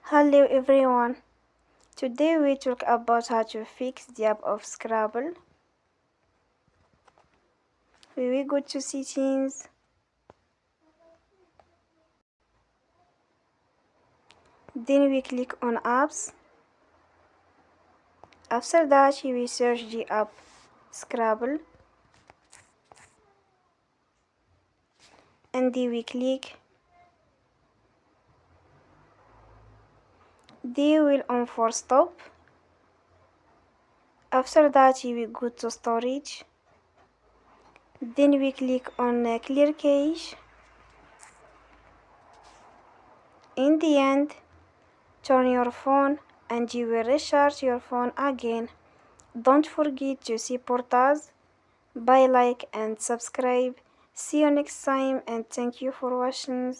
Hello everyone. Today we talk about how to fix the app of Scrabble. We go to settings. Then we click on apps. After that we search the app Scrabble. And then we click. Then we'll on for stop. After that we go to storage. Then we click on clear cache. In the end, turn your phone and you will restart your phone again. Don't forget to support us by like and subscribe. See you next time and thank you for watching.